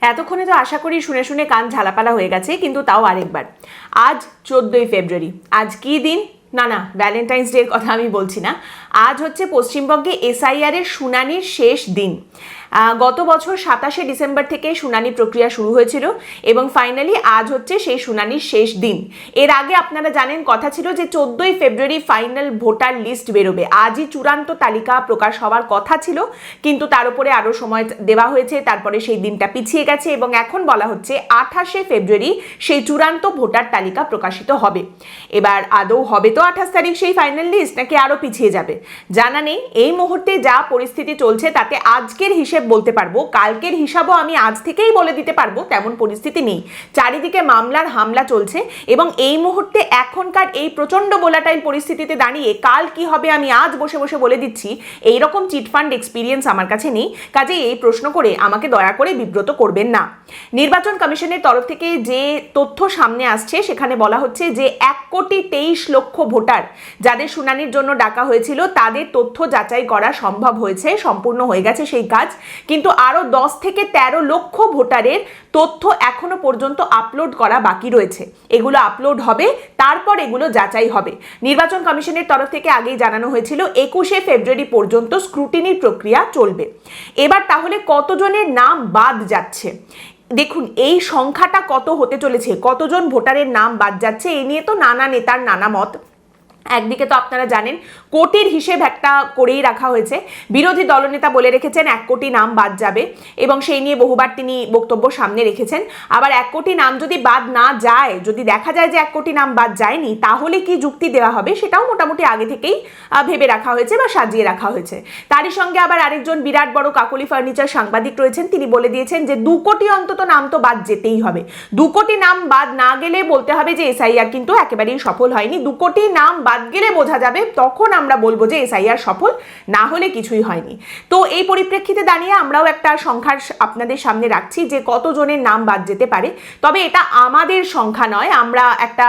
এতক্ষণে তো আশা করি শুনে শুনে কান ঝালাপালা হয়ে গেছে, কিন্তু তাও আরেকবার। আজ 14ই ফেব্রুয়ারি। আজ কি দিন? না, ভ্যালেন্টাইন্স ডের কথা আমি বলছি না। আজ হচ্ছে পশ্চিমবঙ্গে এসআইআর এর শুনানির শেষ দিন। গত বছর 27শে ডিসেম্বর থেকে শুনানি প্রক্রিয়া শুরু হয়েছিল এবং ফাইনালি আজ হচ্ছে সেই শুনানির শেষ দিন। এর আগে আপনারা জানেন কথা ছিল যে 14ই ফেব্রুয়ারি ফাইনাল ভোটার লিস্ট বেরোবে, আজই চূড়ান্ত তালিকা প্রকাশ হওয়ার কথা ছিল, কিন্তু তার উপরে আরও সময় দেওয়া হয়েছে, তারপরে সেই দিনটা পিছিয়ে গেছে এবং এখন বলা হচ্ছে 28শে ফেব্রুয়ারি সেই চূড়ান্ত ভোটার তালিকা প্রকাশিত হবে। এবার আদৌ হবে তো 28 তারিখ সেই ফাইনাল লিস্ট, নাকি আরও পিছিয়ে যাবে জানা নেই। এই মুহূর্তে যা পরিস্থিতি চলছে তাতে আজকের হিসেব বলতে পারবো, কালকের হিসাবও আমি আজ থেকেই বলে দিতে পারবো তেমন পরিস্থিতি নেই। চারিদিকে মামলার হামলা চলছে এবং এই মুহূর্তে এখনকার এই প্রচন্ড ভোলাটাইল পরিস্থিতিতে দাঁড়িয়ে কাল কি হবে আমি আজ বসে বসে বলে দিচ্ছি, এইরকম চিটফান্ড এক্সপিরিয়েন্স আমার কাছে নেই। কাজে এই প্রশ্ন করে আমাকে দয়া করে বিব্রত করবেন না। নির্বাচন কমিশনের তরফ থেকে যে তথ্য সামনে আসছে সেখানে বলা হচ্ছে যে 1,23,00,000 ভোটার যাদের শুনানির জন্য ডাকা হয়েছিল তাদের তথ্য যাচাই করা সম্ভব হয়েছে, সম্পূর্ণ হয়ে গেছে সেই কাজ। কিন্তু আরো 10 থেকে 13 লক্ষ ভোটারের তথ্য এখনো পর্যন্ত আপলোড করা বাকি রয়েছে। এগুলো আপলোড হবে, তারপর এগুলো যাচাই হবে। নির্বাচন কমিশনের তরফ থেকে আগেই জানানো হয়েছিল 21শে ফেব্রুয়ারি পর্যন্ত স্ক্রুটিনির প্রক্রিয়া চলবে। এবার তাহলে কতজনের নাম বাদ যাচ্ছে দেখুন, এই সংখ্যাটা কত হতে চলেছে, কতজন ভোটারের নাম বাদ যাচ্ছে, এই নিয়ে তো নানা নেতার নানা মত। একদিকে তো আপনারা জানেন কোটির হিসেব একটা করেই রাখা হয়েছে, বিরোধী দলনেতা বলে রেখেছেন 1 কোটি নাম বাদ যাবে এবং সেই নিয়ে বহুবার তিনি বক্তব্য সামনে রেখেছেন। আবার 1 কোটি নাম যদি বাদ না যায়, যদি দেখা যায় যে 1 কোটি নাম বাদ যায়নি, তাহলে কি যুক্তি দেওয়া হবে সেটাও মোটামুটি আগে থেকেই ভেবে রাখা হয়েছে বা সাজিয়ে রাখা হয়েছে। তারই সঙ্গে আবার আরেকজন বিরাট বড় কাকলি ফার্নিচার সাংবাদিক রয়েছেন, তিনি বলে দিয়েছেন যে 2 কোটি অন্তত নাম তো বাদ যেতেই হবে। 2 কোটি নাম বাদ না গেলে বলতে হবে যে এসআইআর কিন্তু একেবারেই সফল হয়নি। 2 কোটি নাম বাদ গেলে বোঝা যাবে, তখন আমরা বলবো যে এসআইআর সফল, না হলে কিছুই হয়নি। তো এই পরিপ্রেক্ষিতে দাঁড়িয়ে আমরাও একটা সংখ্যার আপনাদের সামনে রাখছি যে কতজনের নাম বাদ যেতে পারে। তবে এটা আমাদের সংখ্যা নয়, আমরা একটা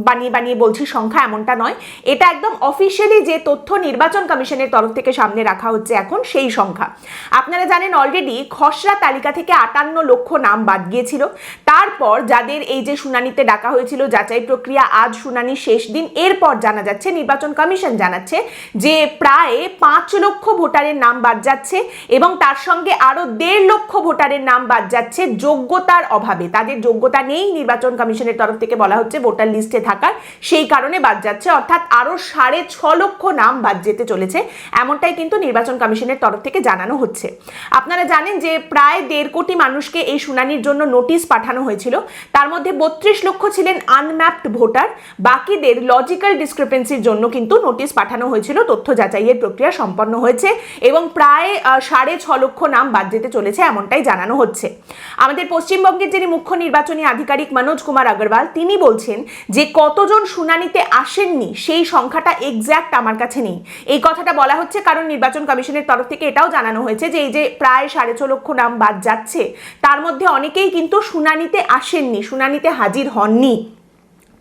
বানিয়ে বানিয়ে বলছি সংখ্যা, এমনটা নয়। এটা একদম অফিসিয়ালি যে তথ্য নির্বাচন কমিশনের তরফ থেকে সামনে রাখা হচ্ছে এখন, সেই সংখ্যা। আপনারা জানেন অলরেডি খসড়া তালিকা থেকে 58 লক্ষ নাম বাদ গিয়েছিল। তারপর যাদের এই যে শুনানিতে ডাকা হয়েছিল, যাচাই প্রক্রিয়া আজ শুনানির শেষ দিন, এরপর জানা যাচ্ছে, নির্বাচন কমিশন জানাচ্ছে যে প্রায় 5 লক্ষ ভোটারের নাম বাদ যাচ্ছে এবং তার সঙ্গে আরো 1.5 লক্ষ ভোটারের নাম বাদ যাচ্ছে যোগ্যতার অভাবে। তাদের যোগ্যতা নেই, নির্বাচন কমিশনের তরফ থেকে বলা হচ্ছে ভোটার লিস্টে থাকার, সেই কারণে বাদ যাচ্ছে। অর্থাৎ আরো 6.5 লক্ষ নাম বাদ যেতে চলেছে, এমনটাই কিন্তু নির্বাচন কমিশনের তরফ থেকে জানানো হচ্ছে। আপনারা জানেন যে প্রায় 1.5 কোটি মানুষকে এই শুনানির জন্য নোটিশ পাঠানো হয়েছিল। তার মধ্যে 32 লক্ষ ছিলেন আনম্যাপড ভোটার, বাকিদের লজিক্যাল ডিসক্রিপেন্সির জন্য কিন্তু নোটিশ পাঠানো হয়েছিল। তথ্য যাচাইয়ের প্রক্রিয়া সম্পন্ন হয়েছে এবং প্রায় 6.5 লক্ষ নাম বাদ যেতে চলেছে, এমনটাই জানানো হচ্ছে। আমাদের পশ্চিমবঙ্গের যিনি মুখ্য নির্বাচনী আধিকারিক মনোজ কুমার আগরওয়াল, তিনি বলছেন যে কতজন শুনানিতে আসেননি সেই সংখ্যাটা এক্স্যাক্ট আমার কাছে নেই। এই কথাটা বলা হচ্ছে কারণ নির্বাচন কমিশনের তরফ থেকে এটাও জানানো হয়েছে যে এই যে প্রায় 6.5 লক্ষ নাম বাদ যাচ্ছে, তার মধ্যে অনেকেই কিন্তু শুনানিতে আসেননি, শুনানিতে হাজির হননি।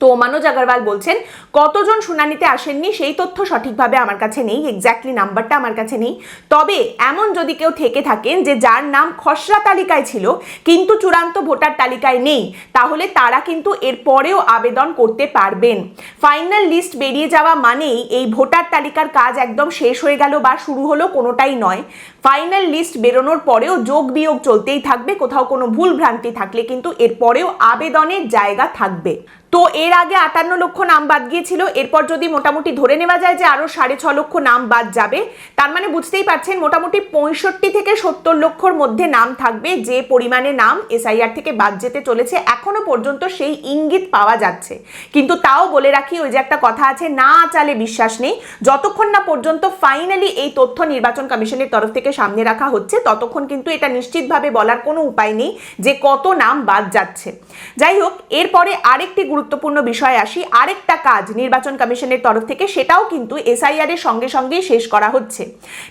তো মনোজ আগরওয়াল বলছেন কতজন শুনানিতে আসেননি সেই তথ্য সঠিকভাবে আমার কাছে নেই, এক্স্যাক্টলি নাম্বারটা আমার কাছে নেই। তবে এমন যদি কেউ থেকে থাকেন যে যার নাম খসড়া তালিকায় ছিল কিন্তু চূড়ান্ত ভোটার তালিকায় নেই, তাহলে তারা কিন্তু এর পরেও আবেদন করতে পারবেন। ফাইনাল লিস্ট বেরিয়ে যাওয়া মানেই এই ভোটার তালিকার কাজ একদম শেষ হয়ে গেল বা শুরু হলো, কোনোটাই নয়। ফাইনাল লিস্ট বেরোনোর পরেও যোগ বিয়োগ চলতেই থাকবে, কোথাও কোনো ভুল ভ্রান্তি থাকলে কিন্তু এর পরেও আবেদনের জায়গা থাকবে। তো এর আগে 58 লক্ষ নাম বাদ গিয়েছিল, এরপর যদি মোটামুটি ধরে নেওয়া যায় যে আরো 6.5 লক্ষ নাম বাদ যাবে, তার মানে বুঝতেই পারছেন মোটামুটি 65 থেকে 70 লক্ষর মধ্যে নাম থাকবে যে পরিমাণে নাম এসআইআর থেকে বাদ যেতে চলেছে। এখনো পর্যন্ত সেই ইঙ্গিত পাওয়া যাচ্ছে, কিন্তু তাও বলে রাখি, ওই যে একটা কথা আছে, না চালে বিশ্বাস নেই। যতক্ষণ না পর্যন্ত ফাইনালি এই তথ্য নির্বাচন কমিশনের তরফ থেকে সামনে রাখা হচ্ছে, ততক্ষণ কিন্তু এটা নিশ্চিতভাবে বলার কোনো উপায় নেই যে কত নাম বাদ যাচ্ছে। যাই হোক, এরপরে আরেকটি গুরুত্বপূর্ণ বিষয় আসি, আরেকটা কাজ নির্বাচন কমিশনের তরফ থেকে, সেটাও কিন্তু এসআইআর এর সঙ্গে সঙ্গেই শেষ করা হচ্ছে।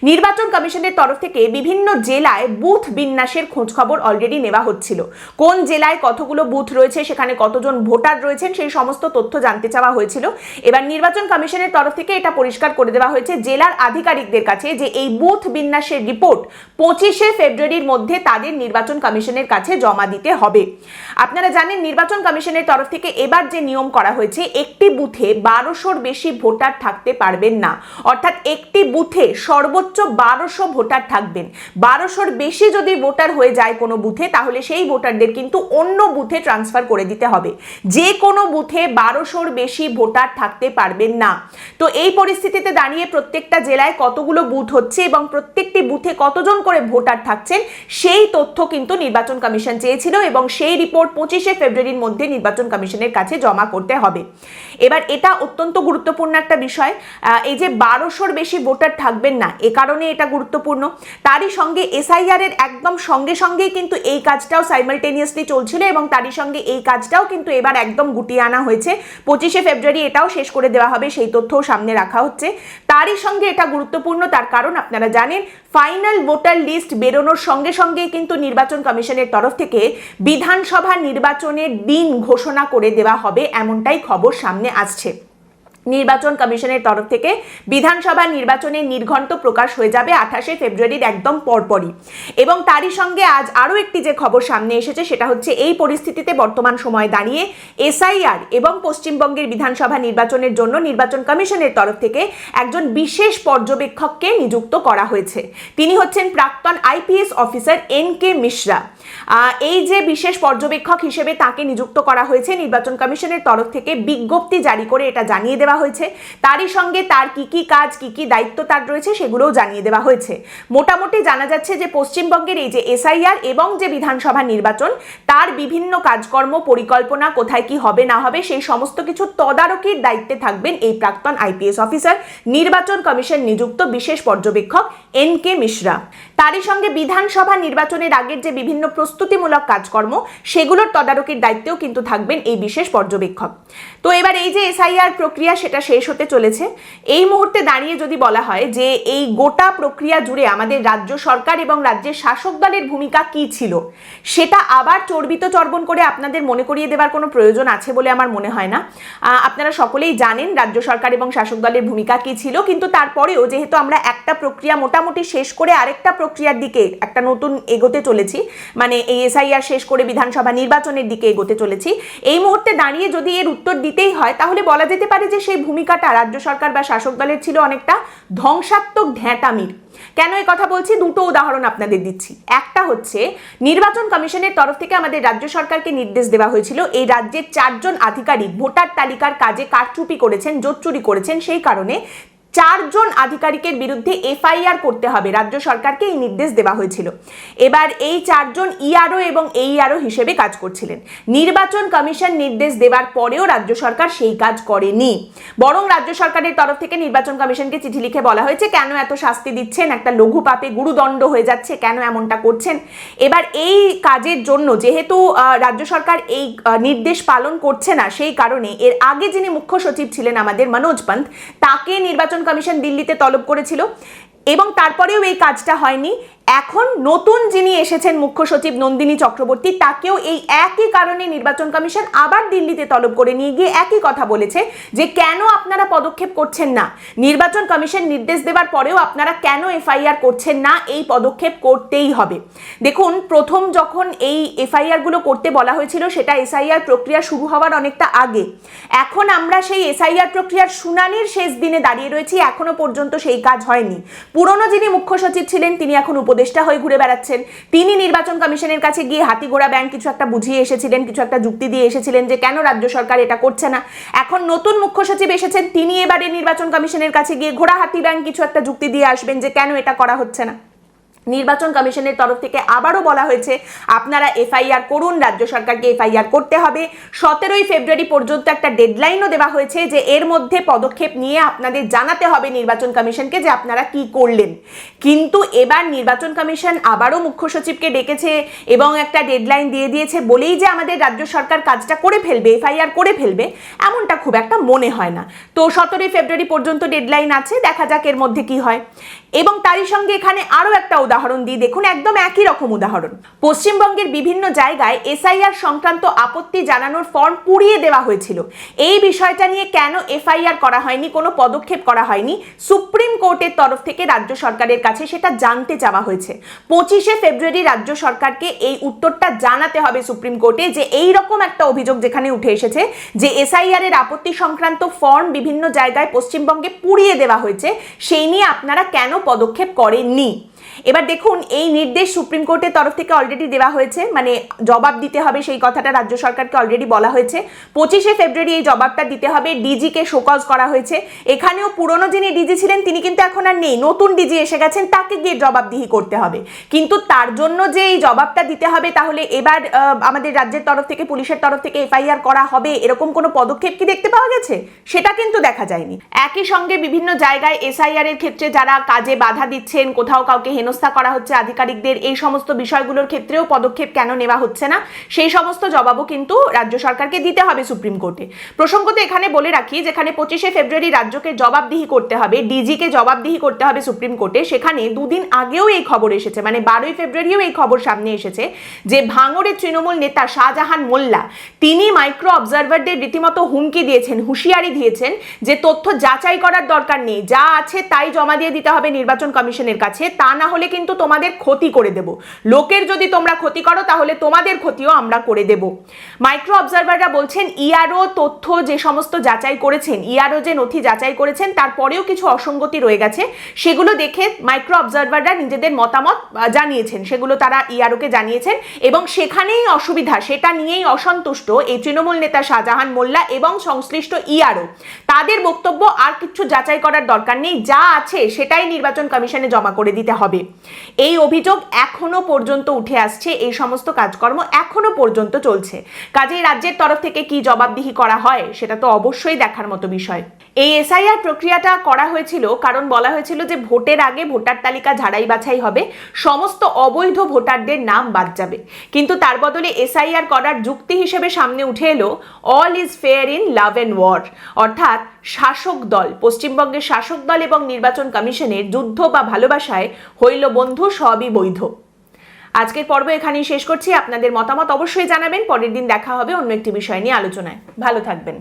নির্বাচন কমিশনের তরফ থেকে বিভিন্ন জেলায় বুথ বিন্যাসের খোঁজ খবর অলরেডি নেওয়া হচ্ছিল। কোন জেলায় কতগুলো বুথ রয়েছে, সেখানে কতজন ভোটার রয়েছেন, সেই সমস্ত তথ্য জানতে চাওয়া হয়েছিল। এবার নির্বাচন কমিশনের তরফ থেকে এটা পরিষ্কার করে দেওয়া হয়েছে জেলার আধিকারিকদের কাছে যে এই বুথ বিন্যাসের রিপোর্ট 25শে ফেব্রুয়ারির মধ্যে তাদের নির্বাচন কমিশনের কাছে জমা দিতে হবে। আপনারা জানেন নির্বাচন কমিশনের তরফ থেকে এবার যে নিয়ম করা হয়েছে, একটি বুথে 1200-র বেশি ভোটার থাকতে পারবেন না, অর্থাৎ একটি বুথে সর্বোচ্চ 1200 ভোটার থাকবেন। 1200-র বেশি যদি ভোটার হয়ে যায় কোনো বুথে, তাহলে সেই ভোটারদের কিন্তু অন্য বুথে ট্রান্সফার করে দিতে হবে। যে কোনো বুথে 1200-র বেশি ভোটার থাকতে পারবেন না। তো এই পরিস্থিতিতে দাঁড়িয়ে প্রত্যেকটা জেলায় কতগুলো বুথ হচ্ছে এবং প্রত্যেকটি বুথে কতজন করে ভোটার থাকছেন, সেই তথ্য কিন্তু নির্বাচন কমিশন চেয়েছিল এবং সেই রিপোর্ট 25শে ফেব্রুয়ারির মধ্যে নির্বাচন কমিশনের কাছে জমা করতে হবে। এবার এটা অত্যন্ত গুরুত্বপূর্ণ একটা বিষয়। এই যে 1200-র বেশি ভোটার থাকবেন না, এ কারণে এটা গুরুত্বপূর্ণ। তারই সঙ্গে এসআইআর এর একদম সঙ্গেই কিন্তু এই কাজটাও সাইমালটেনিয়াসলি চলছিল এবং তারই সঙ্গে এই কাজটাও কিন্তু এবার একদম গুটিয়ে আনা হয়েছে। 25শে ফেব্রুয়ারি এটাও শেষ করে দেওয়া হবে, সেই তথ্যও সামনে রাখা হচ্ছে। তারই সঙ্গে এটা গুরুত্বপূর্ণ, তার কারণ আপনারা জানেন ফাইনাল ভোটার লিস্ট বেরোনোর সঙ্গেই কিন্তু নির্বাচন কমিশনের তরফ থেকে বিধানসভা নির্বাচনের দিন ঘোষণা করে দেওয়া হবে, এমনটাই খবর সামনে আসছে। নির্বাচন কমিশনের তরফ থেকে বিধানসভা নির্বাচনের নির্ঘণ্ট প্রকাশ হয়ে যাবে 28শে ফেব্রুয়ারির একদম পরপরই। এবং তারই সঙ্গে আজ আরও একটি যে খবর সামনে এসেছে সেটা হচ্ছে এই পরিস্থিতিতে বর্তমান সময়ে দাঁড়িয়ে এসআইআর এবং পশ্চিমবঙ্গের বিধানসভা নির্বাচনের জন্য নির্বাচন কমিশনের তরফ থেকে একজন বিশেষ পর্যবেক্ষককে নিযুক্ত করা হয়েছে। তিনি হচ্ছেন প্রাক্তন আইপিএস অফিসার এন.কে. মিশ্রা। এই যে বিশেষ পর্যবেক্ষক হিসেবে তাকে নিযুক্ত করা হয়েছে, নির্বাচন কমিশনের তরফ থেকে বিজ্ঞপ্তি জারি করে এটা জানিয়ে দেওয়া হয়েছে। তারই সঙ্গে তার কি কি কাজ, কি কি দায়িত্ব তার রয়েছে সেগুলোও জানিয়ে দেওয়া হয়েছে। মোটামুটি জানা যাচ্ছে যে পশ্চিমবঙ্গের এই যে এসআইআর এবং যে বিধানসভা নির্বাচন, তার বিভিন্ন কাজকর্ম পরিকল্পনা, কোথায় কি হবে না হবে সেই সমস্ত কিছু তদারকির দায়িত্বে থাকবেন এই প্রাক্তন আইপিএস অফিসার, নির্বাচন কমিশন নিযুক্ত বিশেষ পর্যবেক্ষক এন.কে. মিশ্রা। তারই সঙ্গে বিধানসভা নির্বাচনের আগের যে বিভিন্ন প্রস্তুতিমূলক কাজকর্ম, সেগুলোর তদারকির দায়িত্বেও কিন্তু থাকবেন এই বিশেষ পর্যবেক্ষক। তো এবার এই যে এসআইআর প্রক্রিয়া সেটা শেষ হতে চলেছে। এই মুহূর্তে দাঁড়িয়ে যদি বলা হয় যে এই গোটা প্রক্রিয়া জুড়ে আমাদের রাজ্য সরকার এবং রাজ্যের শাসক দলের ভূমিকা কি ছিল, সেটা আবার চর্বিত চর্বণ করে আপনাদের মনে করিয়ে দেওয়ার কোনো প্রয়োজন আছে বলে আমার মনে হয় না। আপনারা সকলেই জানেন রাজ্য সরকার এবং শাসক দলের ভূমিকা কি ছিল, কিন্তু তারপরেও যেহেতু আমরা একটা প্রক্রিয়া মোটামুটি শেষ করে আরেকটা প্রক্রিয়ার দিকে একটা নতুন এগোতে চলেছি, মানে এই এসআইআর শেষ করে বিধানসভা নির্বাচনের দিকে এগোতে চলেছি, এই মুহূর্তে দাঁড়িয়ে যদি এর উত্তর দিতেই হয় তাহলে বলা যেতে পারে যে সেই ভূমিকাটা রাজ্য সরকার বা শাসক দলের ছিল অনেকটা ধ্বংসাত্মক ঢ্যাঁটামির। কেন এই কথা বলছি, দুটো উদাহরণ আপনাদের দিচ্ছি। একটা হচ্ছে নির্বাচন কমিশনের তরফ থেকে আমাদের রাজ্য সরকারকে নির্দেশ দেওয়া হয়েছিল এই রাজ্যের 4 জন আধিকারিক ভোটার তালিকার কাজে কারচুপি করেছেন, জোট চুরি করেছেন, সেই কারণে 4 জন আধিকারিকের বিরুদ্ধে এফআইআর করতে হবে, রাজ্য সরকারকে এই নির্দেশ দেওয়া হয়েছিল। এবার এই 4 জন ইআরও এবং এইআরও হিসেবে কাজ করছিলেন। নির্বাচন কমিশন নির্দেশ দেওয়ার পরেও রাজ্য সরকার সেই কাজ করেনি, বরং রাজ্য সরকারের তরফ থেকে নির্বাচন কমিশনকে চিঠি লিখে বলা হয়েছে কেন এত শাস্তি দিচ্ছেন, একটা লঘু পাপে গুরুদণ্ড হয়ে যাচ্ছে, কেন এমনটা করছেন। এবার এই কাজের জন্য যেহেতু রাজ্য সরকার এই নির্দেশ পালন করছে না, সেই কারণে এর আগে যিনি মুখ্য সচিব ছিলেন আমাদের মনোজ পন্থ, তাকে নির্বাচন কমিশন দিল্লিতে তলব করেছিল এবং তারপরেও এই কাজটা হয়নি। এখন নতুন যিনি এসেছেন মুখ্য সচিব নন্দিনী চক্রবর্তী, তাকেও এই একই কারণে নির্বাচন কমিশন আবার দিল্লিতে তলব করে নিয়ে গিয়ে একই কথা বলেছে যে কেন আপনারা পদক্ষেপ করছেন না, নির্বাচন কমিশন নির্দেশ দেওয়ার পরেও আপনারা কেন এফআইআর করছেন না, এই পদক্ষেপ করতেই হবে। দেখুন, প্রথম যখন এই এফআইআর গুলো করতে বলা হয়েছিল সেটা এসআইআর প্রক্রিয়া শুরু হওয়ার অনেকটা আগে। এখন আমরা সেই এসআইআর প্রক্রিয়ার শুনানির শেষ দিনে দাঁড়িয়ে রয়েছি, এখনো পর্যন্ত সেই কাজ হয়নি। পুরনো যিনি মুখ্য সচিব ছিলেন তিনি এখন উপদেষ্টা হয়ে ঘুরে বেড়াচ্ছেন। তিনি নির্বাচন কমিশনের কাছে গিয়ে হাতি ঘোড়া ব্যাংক কিছু একটা বুঝিয়ে এসেছিলেন, কিছু একটা যুক্তি দিয়ে এসেছিলেন যে কেন রাজ্য সরকার এটা করছে না। এখন নতুন মুখ্য সচিব এসেছেন, তিনি এবারে নির্বাচন কমিশনের কাছে গিয়ে ঘোড়া হাতি ব্যাংক কিছু একটা যুক্তি দিয়ে আসবেন যে কেন এটা করা হচ্ছে না। নির্বাচন কমিশনের তরফ থেকে আবারও বলা হয়েছে আপনারা এফআইআর করুন, রাজ্য সরকারকে এফআইআর করতে হবে। 17ই ফেব্রুয়ারি পর্যন্ত একটা ডেডলাইনও দেওয়া হয়েছে যে এর মধ্যে পদক্ষেপ নিয়ে আপনাদের জানাতে হবে নির্বাচন কমিশনকে যে আপনারা কি করলেন। কিন্তু এবার নির্বাচন কমিশন আবারও মুখ্য সচিবকে ডেকেছে এবং একটা ডেডলাইন দিয়ে দিয়েছে বলেই যে আমাদের রাজ্য সরকার কাজটা করে ফেলবে, এফআইআর করে ফেলবে, এমনটা খুব একটা মনে হয় না। তো 17ই ফেব্রুয়ারি পর্যন্ত ডেডলাইন আছে, দেখা যাক এর মধ্যে কি হয়। এবং তারই সঙ্গে এখানে আরো একটা উদাহরণ দিই, দেখুন একদম একই রকম উদাহরণ। পশ্চিমবঙ্গের বিভিন্ন জায়গায় এসআইআর সংক্রান্ত আপত্তি জানানোর ফর্ম পুড়িয়ে দেওয়া হয়েছিল। এই বিষয়টা নিয়ে কেন এফআইআর করা হয়নি, কোনো পদক্ষেপ করা হয়নি, সুপ্রিম কোর্টের তরফ থেকে রাজ্য সরকারের কাছে সেটা জানতে চাওয়া হয়েছে। 25শে ফেব্রুয়ারি রাজ্য সরকারকে এই উত্তরটা জানাতে হবে সুপ্রিম কোর্টে যে এই রকম একটা অভিযোগ যেখানে উঠে এসেছে যে এসআইআর এর আপত্তি সংক্রান্ত ফর্ম বিভিন্ন জায়গায় পশ্চিমবঙ্গে পুড়িয়ে দেওয়া হয়েছে, সেই নিয়ে আপনারা কেন পদক্ষেপ করেননি। এবার দেখুন এই নির্দেশ সুপ্রিম কোর্টের তরফ থেকে অলরেডি দেওয়া হয়েছে, মানে জবাব দিতে হবে সেই কথাটা রাজ্য সরকারকে অলরেডি বলা হয়েছে। 25শে ফেব্রুয়ারি এই জবাবটা দিতে হবে। ডিজিকে শোকজ করা হয়েছে। এখানেও পুরনো যিনি ডিজি ছিলেন তিনি কিন্তু এখন আর নেই, নতুন ডিজি এসে গেছেন, তাকে গিয়ে জবাবদিহি করতে হবে। কিন্তু তার জন্য যে এই জবাবটা দিতে হবে, তাহলে এবার আমাদের রাজ্যের তরফ থেকে, পুলিশের তরফ থেকে এফআইআর করা হবে এরকম কোনো পদক্ষেপ কি দেখতে পাওয়া গেছে? সেটা কিন্তু দেখা যায়নি। একই সঙ্গে বিভিন্ন জায়গায় এসআইআর এর ক্ষেত্রে যারা কাজে বাধা দিচ্ছেন, কোথাও কাউকে হেনস্থা করা হচ্ছে আধিকারিকদের, এই সমস্ত বিষয়গুলোর ক্ষেত্রেও পদক্ষেপ কেন নেওয়া হচ্ছে না, সেই সমস্ত জবাবও কিন্তু রাজ্য সরকারকে দিতে হবে সুপ্রিম কোর্টে। প্রসঙ্গত এখানে বলে রাখি, যেখানে 25শে ফেব্রুয়ারি রাজ্যকে জবাবদিহি করতে হবে, ডিজিকে জবাবদিহি করতে হবে সুপ্রিম কোর্টে, সেখানে দুদিন আগেও এই খবর এসেছে, মানে 12ই ফেব্রুয়ারিও এই খবর সামনে এসেছে যে ভাঙড়ের তৃণমূল নেতা শাহজাহান মোল্লা তিনি মাইক্রো অবজারভারদের রীতিমতো হুমকি দিয়েছেন, হুঁশিয়ারি দিয়েছেন যে তথ্য যাচাই করার দরকার নেই, যা আছে তাই জমা দিয়ে দিতে হবে নির্বাচন কমিশনের কাছে, তা না হলে কিন্তু তোমাদের ক্ষতি করে দেব, লোকের যদি তোমরা ক্ষতি করো তাহলে তোমাদের ক্ষতিও আমরা করে দেব। মাইক্রো অবজারভাররা বলছেন ইআরও তথ্য যে সমস্ত যাচাই করেছেন, ইআরও যে নথি যাচাই করেছেন তারপরেও কিছু অসঙ্গতি রয়ে গেছে, সেগুলো দেখে মাইক্রো অবজারভাররা নিজেদের মতামত জানিয়েছেন, সেগুলো তারা ইআরওকে জানিয়েছেন এবং সেখানেই অসুবিধা, সেটা নিয়েই অসন্তুষ্ট এই তৃণমূল নেতা শাহজাহান মোল্লা এবং সংশ্লিষ্ট ইআরও। তাদের বক্তব্য আর কিছু যাচাই করার দরকার নেই, যা আছে সেটাই নির্বাচন কমিশনে জমা করে দিতে হবে। এই অভিযোগ এখনো পর্যন্ত উঠে আসছে, এই সমস্ত কাজকর্ম এখনো পর্যন্ত চলছে। কাজেই রাজ্যের তরফ থেকে কি জবাবদিহি করা হয় সেটা তো অবশ্যই দেখার মতো বিষয়। এই এসআইআর প্রক্রিয়াটা করা হয়েছিল কারণ বলা হয়েছিল যে ভোটের আগে ভোটার তালিকা ঝাড়াই বাছাই হবে, সমস্ত অবৈধ ভোটারদের নাম বাদ যাবে। কিন্তু তার বদলে এসআইআর করার যুক্তি হিসেবে সামনে উঠে এলো all is fair in love and war, অর্থাৎ শাসক দল, পশ্চিমবঙ্গের শাসক দল এবং নির্বাচন কমিশনের যুদ্ধ বা ভালোবাসায় হইল বন্ধু, সবই বৈধ। আজকের পর্ব এখানেই শেষ করছি। আপনাদের মতামত অবশ্যই জানাবেন। পরের দিন দেখা হবে অন্য একটি বিষয় নিয়ে আলোচনায়। ভালো থাকবেন।